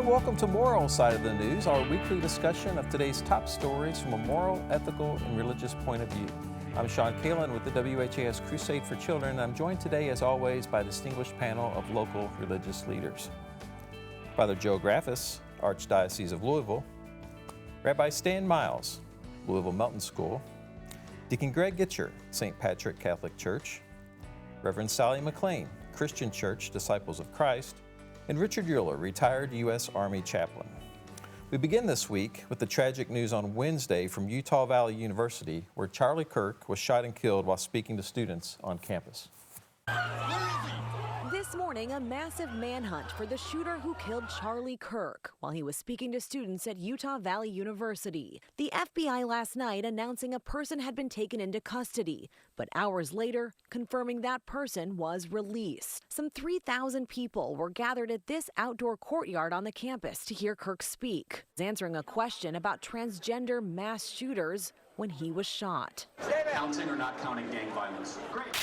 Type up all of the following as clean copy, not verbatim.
and welcome to Moral Side of the News, our weekly discussion of today's top stories from a moral, ethical, and religious point of view. I'm Sean Kalin with the WHAS Crusade for Children, and I'm joined today, as always, by a distinguished panel of local religious leaders. Father Joe Graffis, Archdiocese of Louisville, Rabbi Stan Miles, Louisville Melton School, Deacon Greg Gitcher, St. Patrick Catholic Church, Reverend Sally McLean, Christian Church, Disciples of Christ, and Richard Euler, retired U.S. Army chaplain. We begin this week with the tragic news on Wednesday from Utah Valley University, where Charlie Kirk was shot and killed while speaking to students on campus. This morning, a massive manhunt for the shooter who killed Charlie Kirk while he was speaking to students at Utah Valley University. The FBI last night announcing a person had been taken into custody, but hours later, confirming that person was released. Some 3,000 people were gathered at this outdoor courtyard on the campus to hear Kirk speak, answering a question about transgender mass shooters when he was shot. Counting or not counting gang violence? Great.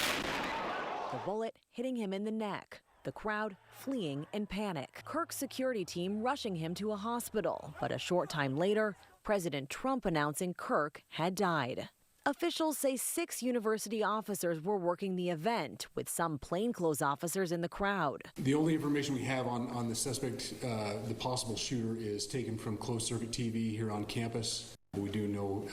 The bullet hitting him in the neck. The crowd fleeing in panic. Kirk's security team rushing him to a hospital. But a short time later, President Trump announcing Kirk had died. Officials say 6 university officers were working the event, with some plainclothes officers in the crowd. The only information we have on the suspect, the possible shooter, is taken from closed-circuit TV here on campus. We do know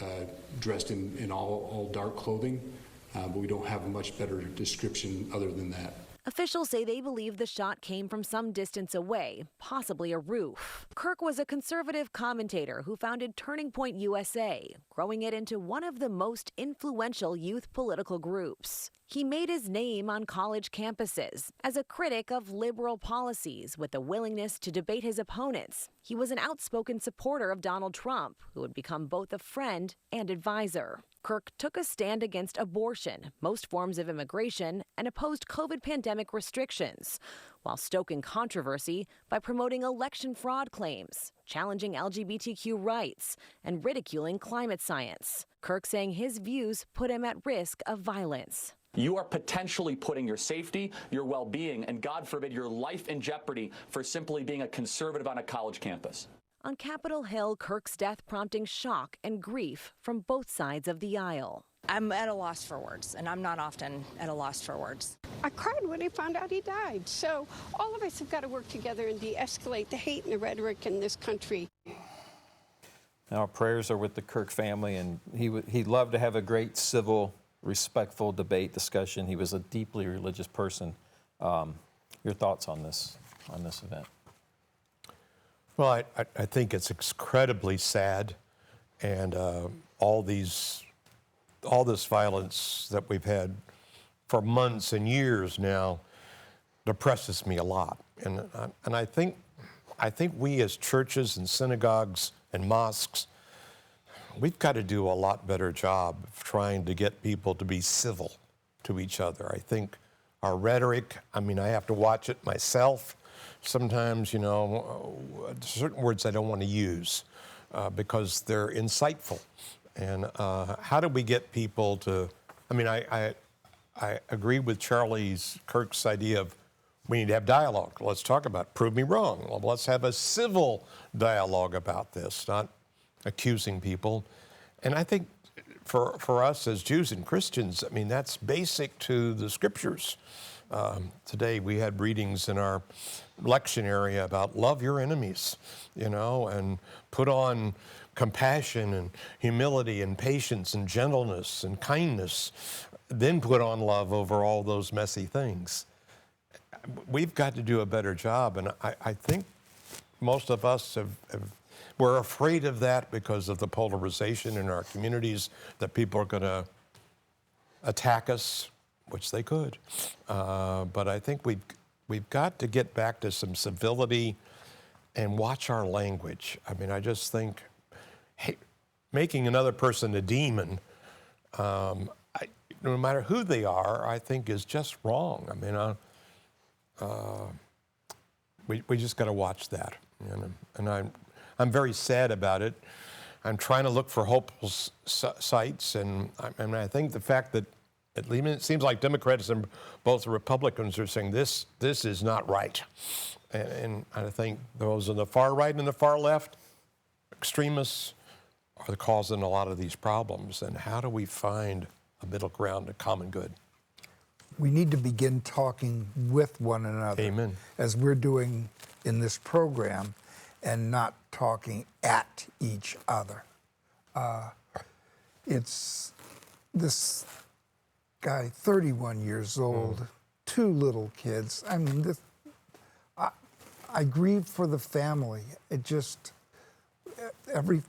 dressed in all dark clothing, but we don't have a much better description other than that. Officials say they believe the shot came from some distance away, possibly a roof. Kirk was a conservative commentator who founded Turning Point USA, growing it into one of the most influential youth political groups. He made his name on college campuses as a critic of liberal policies with a willingness to debate his opponents. He was an outspoken supporter of Donald Trump, who had become both a friend and advisor. Kirk took a stand against abortion, most forms of immigration, and opposed COVID pandemic restrictions, while stoking controversy by promoting election fraud claims, challenging LGBTQ rights, and ridiculing climate science. Kirk saying his views put him at risk of violence. You are potentially putting your safety, your well-being, and God forbid, your life in jeopardy for simply being a conservative on a college campus. On Capitol Hill, Kirk's death prompting shock and grief from both sides of the aisle. I'm at a loss for words, and I'm not often at a loss for words. I cried when I found out he died. So all of us have got to work together and de-escalate the hate and the rhetoric in this country. Our prayers are with the Kirk family, and he loved to have a great civil, respectful debate discussion. He was a deeply religious person. Your thoughts on this event? Well, I think it's incredibly sad, and all this violence that we've had for months and years now depresses me a lot. And I think we as churches and synagogues and mosques, we've got to do a lot better job of trying to get people to be civil to each other. I think our rhetoric, I have to watch it myself. Sometimes, certain words I don't want to use because they're insightful. And how do we get people to, I agree with Charlie Kirk's idea of we need to have dialogue. Let's talk about it. Prove me wrong. Well, let's have a civil dialogue about this, not accusing people. And I think for us as Jews and Christians, that's basic to the scriptures. Today we had readings in our lection area about love your enemies, and put on compassion and humility and patience and gentleness and kindness, then put on love over all those messy things. We've got to do a better job, and I think most of us we're afraid of that because of the polarization in our communities, that people are going to attack us, which they could. But I think we've got to get back to some civility and watch our language. I just think, making another person a demon, no matter who they are, I think is just wrong. We just got to watch that. And I'm very sad about it. I'm trying to look for hopeful sites, and I think the fact that it seems like Democrats and both Republicans are saying this is not right. And I think those on the far right and the far left, extremists, are causing a lot of these problems. And how do we find a middle ground, a common good? We need to begin talking with one another. Amen. As we're doing in this program, and not talking at each other. It's this guy, 31 years old, 2 little kids. I mean, I grieve for the family. It just,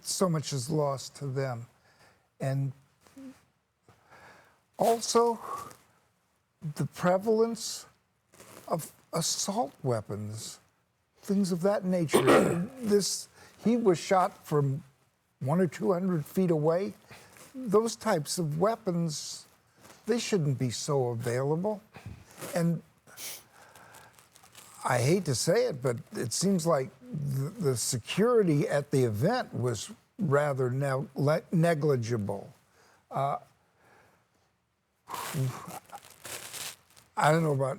so much is lost to them. And also, the prevalence of assault weapons, things of that nature. He was shot from 100 or 200 feet away. Those types of weapons, they shouldn't be so available. And I hate to say it, but it seems like the security at the event was rather negligible. I don't know about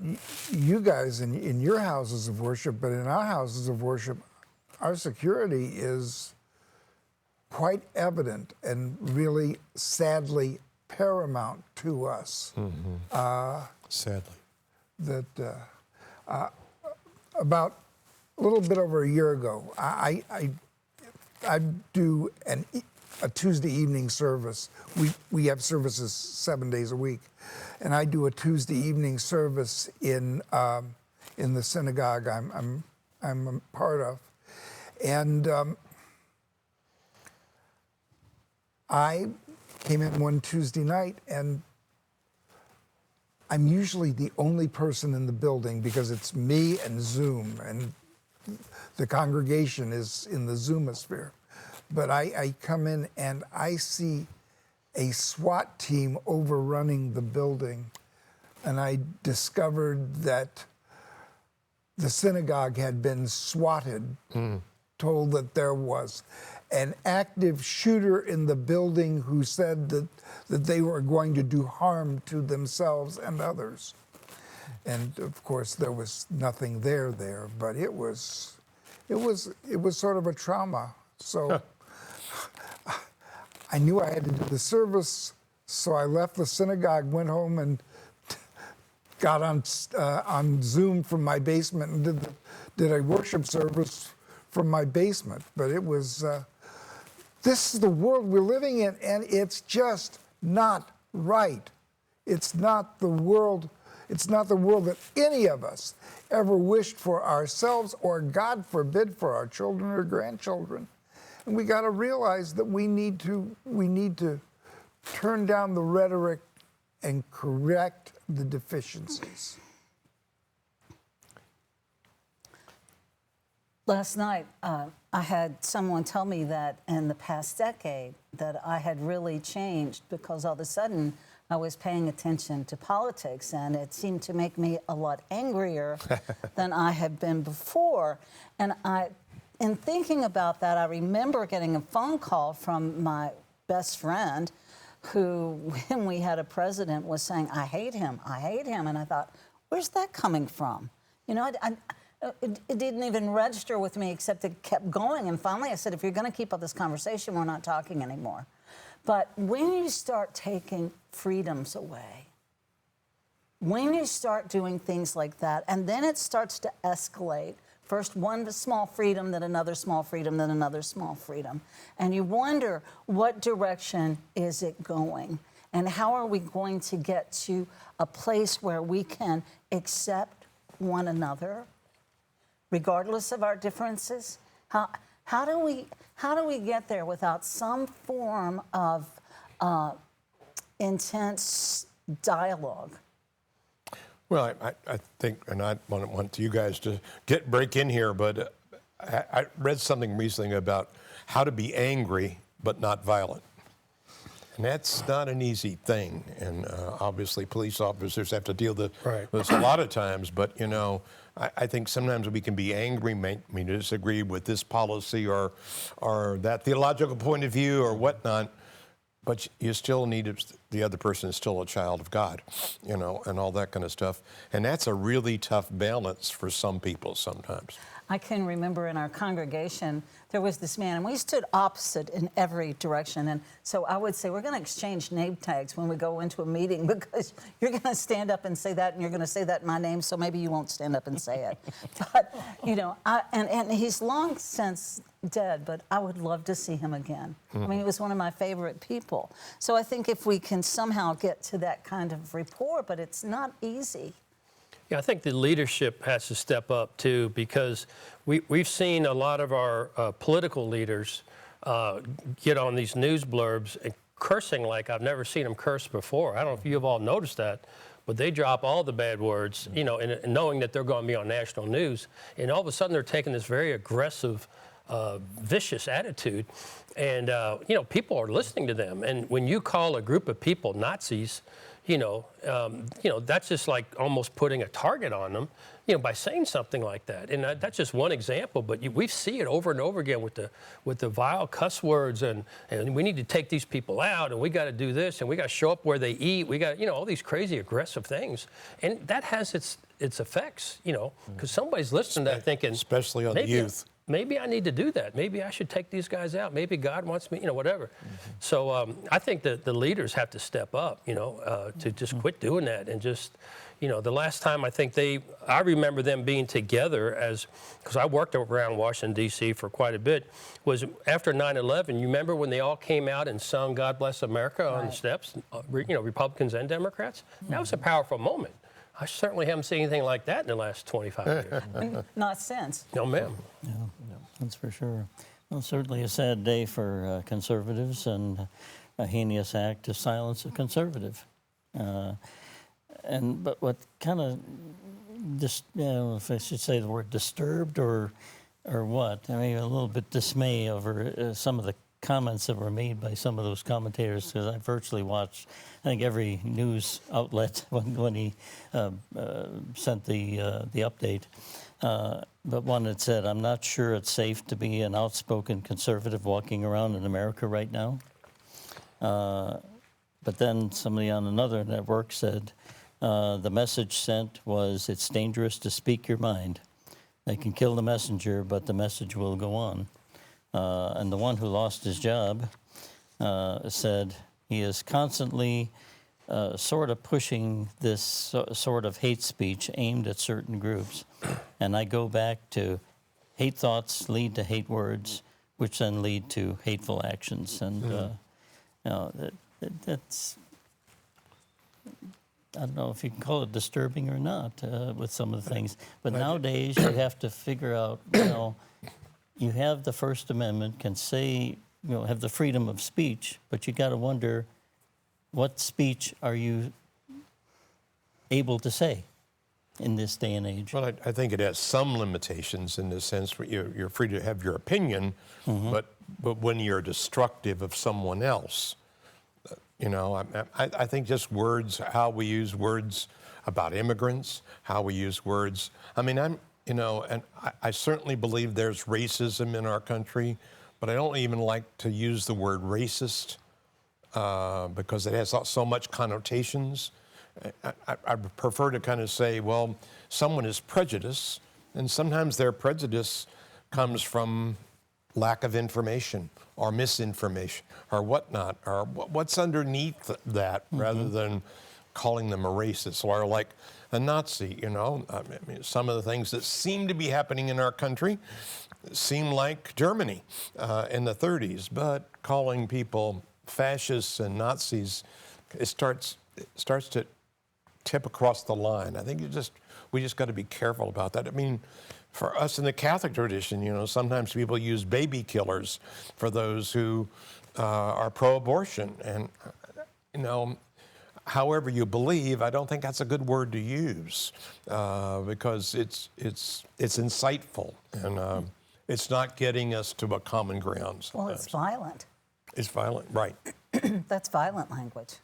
you guys in your houses of worship, but in our houses of worship, our security is quite evident and really, sadly, paramount to us. Sadly. That about a little bit over a year ago, I do a Tuesday evening service. We have services 7 days a week, and I do a Tuesday evening service in the synagogue I'm a part of, and I came in one Tuesday night, and I'm usually the only person in the building because it's me and Zoom, and the congregation is in the Zoomosphere. But I come in and I see a SWAT team overrunning the building, and I discovered that the synagogue had been swatted, told that there was an active shooter in the building who said that they were going to do harm to themselves and others. And of course, there was nothing there, but it was sort of a trauma. So I knew I had to do the service, so I left the synagogue, went home, and got on Zoom from my basement and did a worship service from my basement. But it was, this is the world we're living in, and it's just not right. It's not the world that any of us ever wished for ourselves, or God forbid for our children or grandchildren. And we got to realize that we need to turn down the rhetoric and correct the deficiencies. Last night, I had someone tell me that in the past decade that I had really changed because all of a sudden I was paying attention to politics, and it seemed to make me a lot angrier than I had been before. And in thinking about that, I remember getting a phone call from my best friend who, when we had a president, was saying, I hate him. And I thought, where's that coming from? You know, it didn't even register with me, except it kept going. And finally I said, if you're going to keep up this conversation, we're not talking anymore. But when you start taking freedoms away, when you start doing things like that, and then it starts to escalate, first one small freedom, then another small freedom, then another small freedom. And you wonder, what direction is it going? And how are we going to get to a place where we can accept one another, regardless of our differences? How do we get there without some form of intense dialogue? Well, I think, and I want you guys to break in here, but I read something recently about how to be angry but not violent. And that's not an easy thing. And obviously police officers have to deal with this a lot of times, but you know, I think sometimes we can be angry, we disagree with this policy or that theological point of view or whatnot, but you still need the other person is still a child of God, you know, and all that kind of stuff. And that's a really tough balance for some people sometimes. I can remember in our congregation, there was this man, and we stood opposite in every direction. And so I would say, we're going to exchange name tags when we go into a meeting, because you're going to stand up and say that, and you're going to say that in my name, so maybe you won't stand up and say it. But, you know, and he's long since dead, but I would love to see him again. I mean, he was one of my favorite people. So I think if we can somehow get to that kind of rapport, but it's not easy. Yeah, I think the leadership has to step up too, because we've seen a lot of our political leaders get on these news blurbs and cursing like I've never seen them curse before. I don't know if you've all noticed that, but they drop all the bad words, you know, and knowing that they're going to be on national news, and all of a sudden they're taking this very aggressive, vicious attitude, and you know, people are listening to them. And when you call a group of people Nazis, you know, that's just like almost putting a target on them, you know, by saying something like that. And that's just one example, but we see it over and over again with the vile cuss words, and we need to take these people out, and we got to do this, and we got to show up where they eat. We got, you know, all these crazy aggressive things, and that has its effects, you know, because somebody's listening to that thinking, especially on the youth. Maybe I need to do that. Maybe I should take these guys out. Maybe God wants me, you know, whatever. So I think that the leaders have to step up, you know, to just quit doing that. And just, you know, the last time I think I remember them being together because I worked around Washington, D.C. for quite a bit, was after 9/11. You remember when they all came out and sung God Bless America on the steps, you know, Republicans and Democrats? That was a powerful moment. I certainly haven't seen anything like that in the last 25 years. Not since. No, ma'am. Yeah, that's for sure. Well, certainly a sad day for conservatives, and a heinous act to silence a conservative. But what kind of, I don't know if I should say the word disturbed or what. I mean, a little bit dismay over some of the comments that were made by some of those commentators, because I virtually watched, I think, every news outlet when he sent the update. But one that said, "I'm not sure it's safe to be an outspoken conservative walking around in America right now." But then somebody on another network said, the message sent was, "It's dangerous to speak your mind. They can kill the messenger, but the message will go on." And the one who lost his job said he is constantly sort of pushing this sort of hate speech aimed at certain groups. And I go back to hate thoughts lead to hate words, which then lead to hateful actions. And you know, that's, I don't know if you can call it disturbing or not with some of the things. But nowadays you have to figure out, you know, you have the First Amendment, can say, you know, have the freedom of speech, but you got to wonder, what speech are you able to say in this day and age? Well, I think it has some limitations in the sense where you're free to have your opinion, but when you're destructive of someone else, you know, I think just words, how we use words about immigrants, how we use words. I mean, you know, and I certainly believe there's racism in our country, but I don't even like to use the word racist because it has so much connotations. I prefer to kind of say, well, someone is prejudiced, and sometimes their prejudice comes from lack of information or misinformation or whatnot, or what's underneath that, rather than calling them a racist or like a Nazi, you know. I mean, some of the things that seem to be happening in our country seem like Germany in the 30s, but calling people fascists and Nazis, it starts to tip across the line. I think we just got to be careful about that. I mean, for us in the Catholic tradition, you know, sometimes people use baby killers for those who are pro-abortion, and you know, however you believe, I don't think that's a good word to use because it's insightful, and it's not getting us to a common ground sometimes. Well, it's violent. It's violent, right. That's violent language.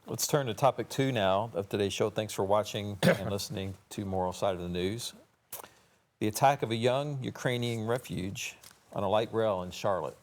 Let's turn to topic 2 now of today's show. Thanks for watching and listening to Moral Side of the News. The attack of a young Ukrainian refugee on a light rail in Charlotte.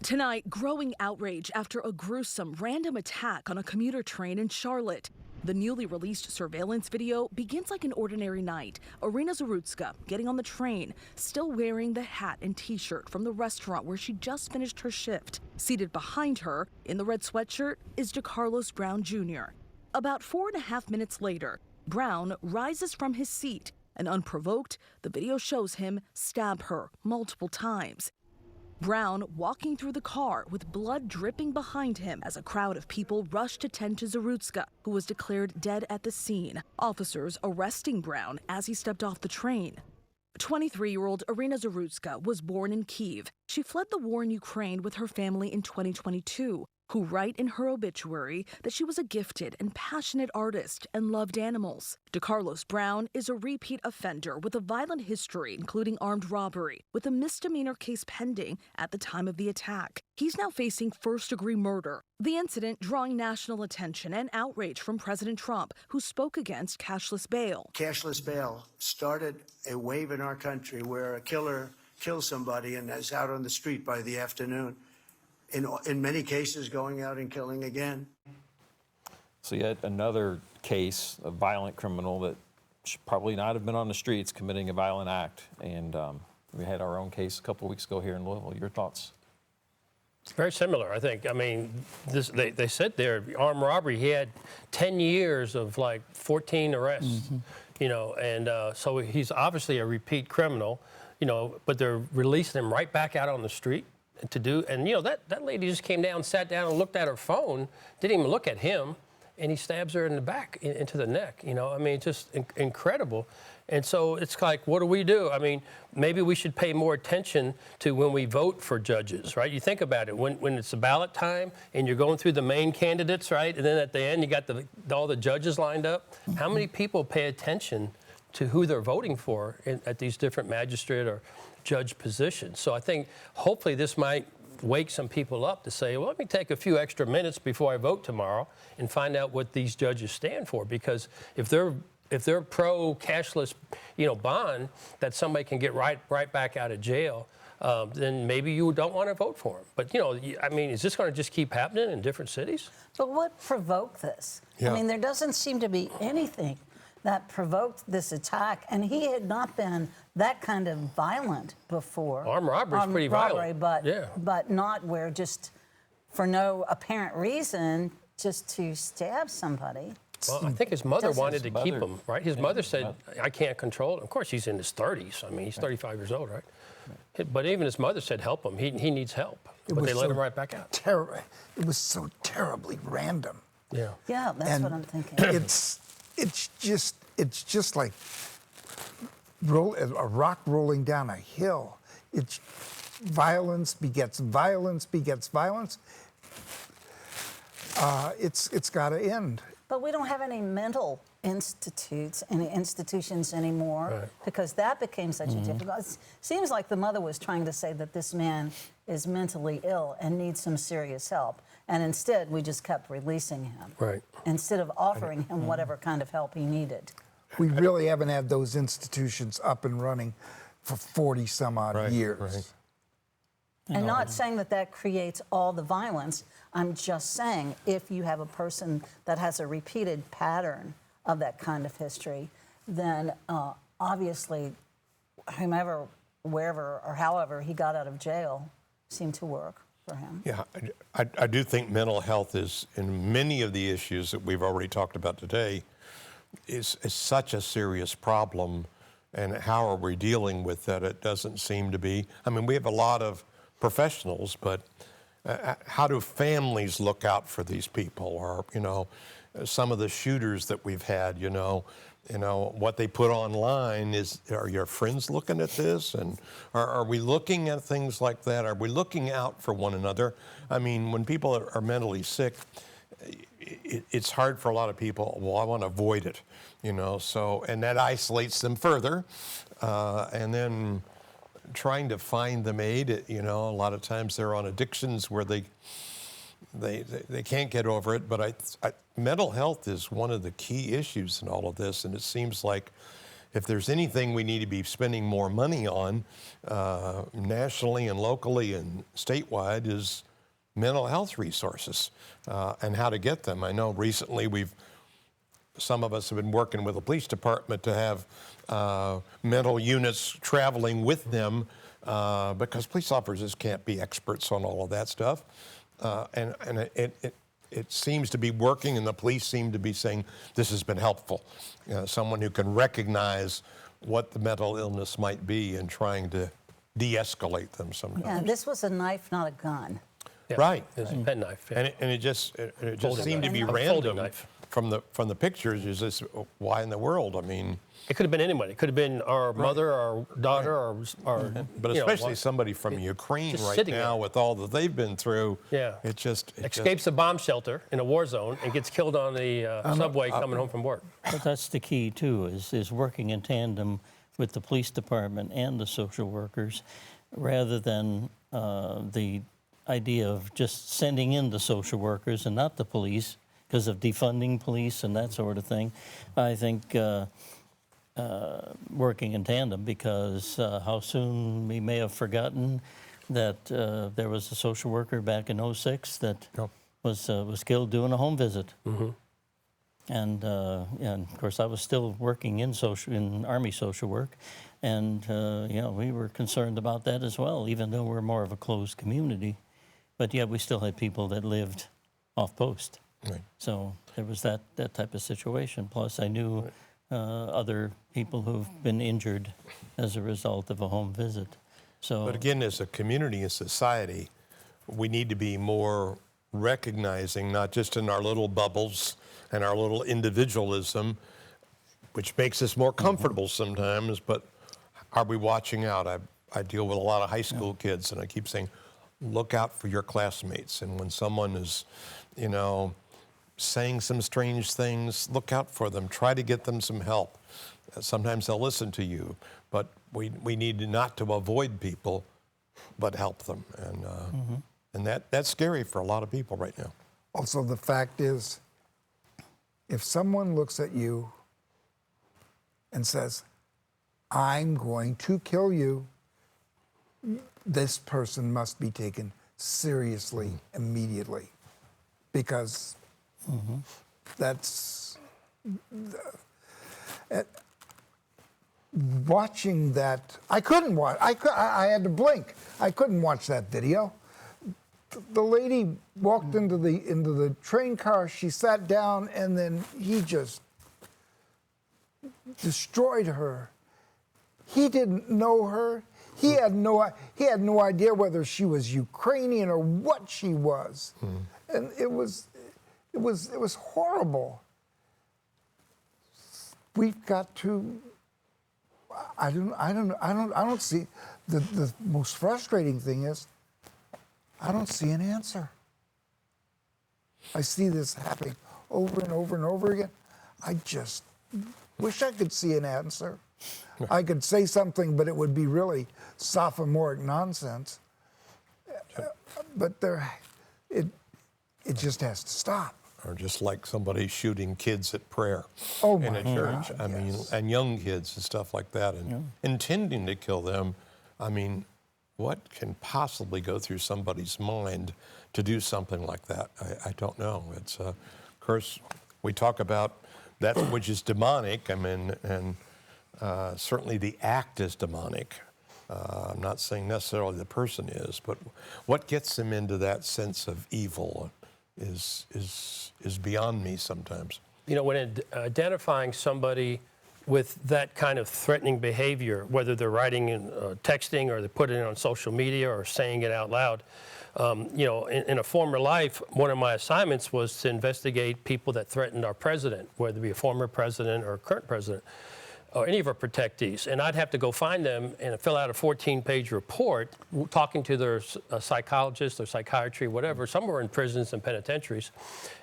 Tonight, growing outrage after a gruesome random attack on a commuter train in Charlotte. The newly released surveillance video begins like an ordinary night. Irina Zarutska getting on the train, still wearing the hat and t-shirt from the restaurant where she just finished her shift. Seated behind her, in the red sweatshirt, is DeCarlos Brown Jr. About 4.5 minutes later, Brown rises from his seat, and unprovoked, the video shows him stab her multiple times. Brown walking through the car with blood dripping behind him as a crowd of people rushed to tend to Zarutska, who was declared dead at the scene. Officers arresting Brown as he stepped off the train. 23-year-old Irina Zarutska was born in Kyiv. She fled the war in Ukraine with her family in 2022, who write in her obituary that she was a gifted and passionate artist and loved animals. DeCarlos Brown is a repeat offender with a violent history, including armed robbery, with a misdemeanor case pending at the time of the attack. He's now facing first-degree murder. The incident drawing national attention and outrage from President Trump, who spoke against cashless bail. Cashless bail started a wave in our country where a killer kills somebody and is out on the street by the afternoon. In many cases, going out and killing again. So yet another case, a violent criminal that should probably not have been on the streets committing a violent act. And we had our own case a couple of weeks ago here in Louisville. Your thoughts? Very similar, I think. I mean, they said there, armed robbery, he had 10 years of like 14 arrests, you know, and so he's obviously a repeat criminal, you know, but they're releasing him right back out on the street to do, and you know, that lady just came down, sat down and looked at her phone, didn't even look at him, and he stabs her in the back, into the neck, you know, I mean, just incredible. And so it's like, what do we do? I mean, maybe we should pay more attention to when we vote for judges, right? You think about it, when it's the ballot time and you're going through the main candidates, right? And then at the end, you got all the judges lined up. How many people pay attention to who they're voting for at these different magistrate or judge positions? So I think hopefully this might wake some people up to say, well, let me take a few extra minutes before I vote tomorrow and find out what these judges stand for. Because if they're pro cashless, you know, bond that somebody can get right back out of jail, then maybe you don't want to vote for them. But you know, I mean, is this going to just keep happening in different cities? But what provoked this? Yeah. I mean, there doesn't seem to be anything that provoked this attack, and he had not been that kind of violent before. Armed robbery is pretty violent. But not where just for no apparent reason, just to stab somebody. Well, I think his mother wanted to keep him, right? His mother said, I can't control it. Of course, he's in his 30s. I mean, he's 35 years old, right? But even his mother said, help him. He needs help. But they let him right back out. It was so terribly random. Yeah. Yeah, that's what I'm thinking. It's just like a rock rolling down a hill. It's violence begets violence begets violence. It's got to end. But we don't have any mental institutions anymore, because that became such a difficult. It seems like the mother was trying to say that this man is mentally ill and needs some serious help. And instead, we just kept releasing him, instead of offering him whatever kind of help he needed. We really haven't had those institutions up and running for 40 some odd years. And not saying that creates all the violence. I'm just saying, if you have a person that has a repeated pattern of that kind of history, then obviously whomever, wherever or however he got out of jail seemed to work for him. Yeah, I do think mental health is, in many of the issues that we've already talked about today, is such a serious problem. And how are we dealing with that? It doesn't seem to be. I mean, we have a lot of professionals, but how do families look out for these people? Or, you know, some of the shooters that we've had, you know, what they put online are your friends looking at this? And are we looking at things like that? Are we looking out for one another? I mean, when people are mentally sick, it's hard for a lot of people. Well, I want to avoid it, you know, so, and that isolates them further. And then trying to find them aid, you know, a lot of times they're on addictions where they can't get over it. But mental health is one of the key issues in all of this, and it seems like if there's anything we need to be spending more money on, nationally and locally and statewide, is mental health resources and how to get them. I know recently some of us have been working with the police department to have mental units traveling with them because police officers can't be experts on all of that stuff. And it seems to be working, and the police seem to be saying this has been helpful. Someone who can recognize what the mental illness might be and trying to de-escalate them sometimes. Yeah, this was a knife, not a gun. Yeah, right. It's a pen knife. Yeah. And it just seemed to be knife. random Knife. from the pictures. Is this why in the world? I mean, it could have been anyone. It could have been our mother, our daughter, our but especially somebody from Ukraine right now with all that they've been through. Yeah, it escapes a bomb shelter in a war zone and gets killed on the subway coming home from work. But that's the key too, is working in tandem with the police department and the social workers, rather than the idea of just sending in the social workers and not the police because of defunding police and that sort of thing. I think working in tandem, because how soon we may have forgotten that there was a social worker back in '06 that was killed doing a home visit. Mm-hmm. And of course, I was still working in Army social work, and we were concerned about that as well, even though we're more of a closed community. But yeah, we still had people that lived off post. Right. So there was that type of situation. Plus, I knew other people who've been injured as a result of a home visit. So, but again, as a community and society, we need to be more recognizing, not just in our little bubbles and our little individualism, which makes us more comfortable sometimes, but are we watching out? I deal with a lot of high school kids, and I keep saying, look out for your classmates. And when someone is, saying some strange things, look out for them. Try to get them some help. Sometimes they'll listen to you, but we need not to avoid people, but help them. And that's scary for a lot of people right now. Also, the fact is, if someone looks at you and says, I'm going to kill you, this person must be taken seriously immediately, because that's watching that. I couldn't watch. I had to blink. I couldn't watch that video. The lady walked into the train car. She sat down, and then he just destroyed her. He didn't know her. He had no idea whether she was Ukrainian or what she was, and it was horrible. We've got to. I don't see. The most frustrating thing is, I don't see an answer. I see this happening over and over and over again. I just wish I could see an answer. I could say something, but it would be really sophomoric nonsense. But it just has to stop. Or just like somebody shooting kids at prayer in a church. God, I mean, and young kids and stuff like that, and intending to kill them. I mean, what can possibly go through somebody's mind to do something like that? I don't know. It's, of course, we talk about that which is demonic. I mean, and certainly the act is demonic. I'm not saying necessarily the person is, but what gets them into that sense of evil is beyond me sometimes. When identifying somebody with that kind of threatening behavior, whether they're writing and texting, or they're putting it on social media, or saying it out loud, in a former life, one of my assignments was to investigate people that threatened our president, whether it be a former president or a current president, or any of our protectees. And I'd have to go find them and fill out a 14-page report talking to their psychologist or psychiatry, whatever. Some were in prisons and penitentiaries.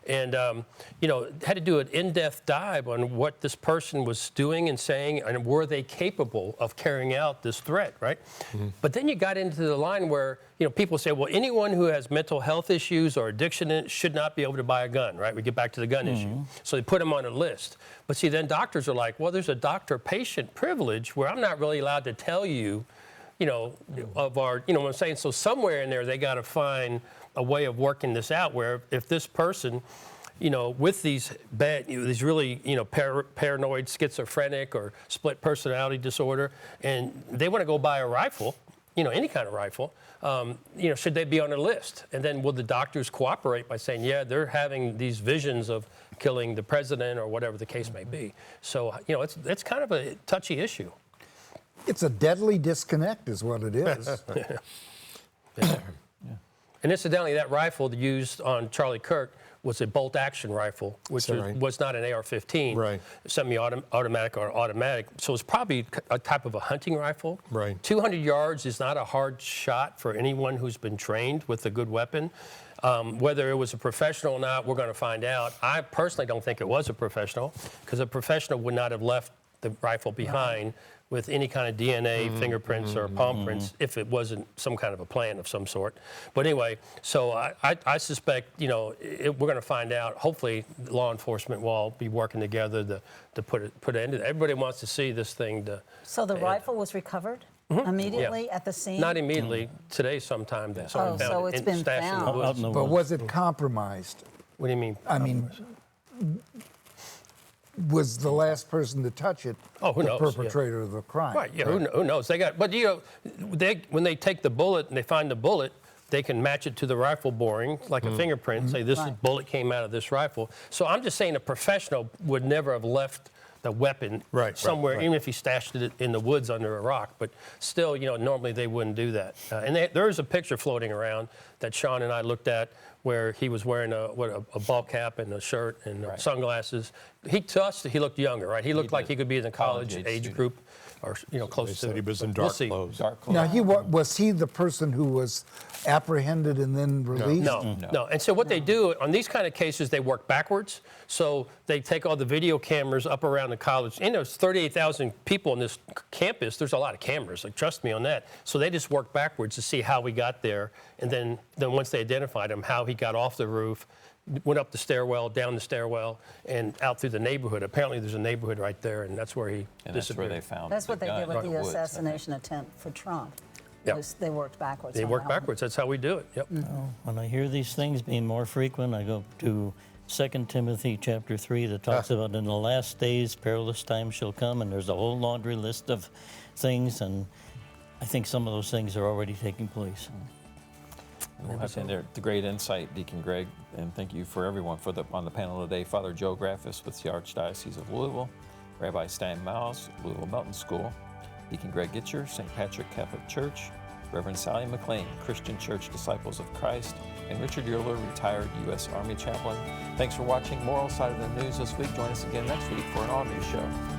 And, had to do an in-depth dive on what this person was doing and saying, and were they capable of carrying out this threat, right? But then you got into the line where, people say, well, anyone who has mental health issues or addiction should not be able to buy a gun, right? We get back to the gun issue. So they put them on a list. But see, then doctors are like, well, there's a doctor doctor-patient privilege where I'm not really allowed to tell you, of our, what I'm saying? So somewhere in there, they got to find a way of working this out where if this person, with these these really, paranoid, schizophrenic or split personality disorder, and they want to go buy a rifle, any kind of rifle, should they be on a list? And then will the doctors cooperate by saying, yeah, they're having these visions of killing the president or whatever the case may be. So, it's kind of a touchy issue. It's a deadly disconnect is what it is. Yeah. And incidentally, that rifle used on Charlie Kirk was a bolt-action rifle, which was not an AR-15, semi-automatic or automatic. So it's probably a type of a hunting rifle. 200 yards is not a hard shot for anyone who's been trained with a good weapon. Whether it was a professional or not, we're going to find out. I personally don't think it was a professional, because a professional would not have left the rifle behind with any kind of DNA, fingerprints, or palm prints if it wasn't some kind of a plan of some sort. But anyway, so I suspect, we're going to find out. Hopefully, law enforcement will all be working together to put an end to it. Everybody wants to see this thing. So the rifle was recovered immediately at the scene? Not immediately. Today sometime. So it's been found. But was it compromised? What do you mean? I mean, was the last person to touch it who knows? The perpetrator of the crime? Right, yeah, who knows? But when they take the bullet and they find the bullet, they can match it to the rifle boring, like a fingerprint, say this bullet came out of this rifle. So I'm just saying a professional would never have left the weapon somewhere, even if he stashed it in the woods under a rock. But still, normally they wouldn't do that. And there is a picture floating around that Sean and I looked at where he was wearing a ball cap and a shirt and sunglasses. To us, he looked younger, right? He looked like he could be in the college age group, or close to. Said he was in dark clothes. Now, was he the person who was apprehended and then released? No. And so what they do on these kind of cases, they work backwards. So they take all the video cameras up around the college. There's 38,000 people on this campus. There's a lot of cameras. Trust me on that. So they just work backwards to see how we got there, and then once they identified him, how he got off the roof, went up the stairwell, down the stairwell, and out through the neighborhood. Apparently, there's a neighborhood right there, and that's where he disappeared. That's where they found. That's what they did with the assassination attempt for Trump. Yep. They worked backwards. They work backwards. That's how we do it. Yep. When I hear these things being more frequent, I go to 2 Timothy chapter 3 that talks about in the last days perilous times shall come, and there's a whole laundry list of things, and I think some of those things are already taking place. And the great insight, Deacon Greg, and thank you for everyone on the panel today. Father Joe Graffis with the Archdiocese of Louisville, Rabbi Stan Miles, Louisville Melton School, Deacon Greg Gitcher, St. Patrick Catholic Church, Reverend Sally McLean, Christian Church Disciples of Christ, and Richard Euler, retired U.S. Army chaplain. Thanks for watching Moral Side of the News this week. Join us again next week for an all-new show.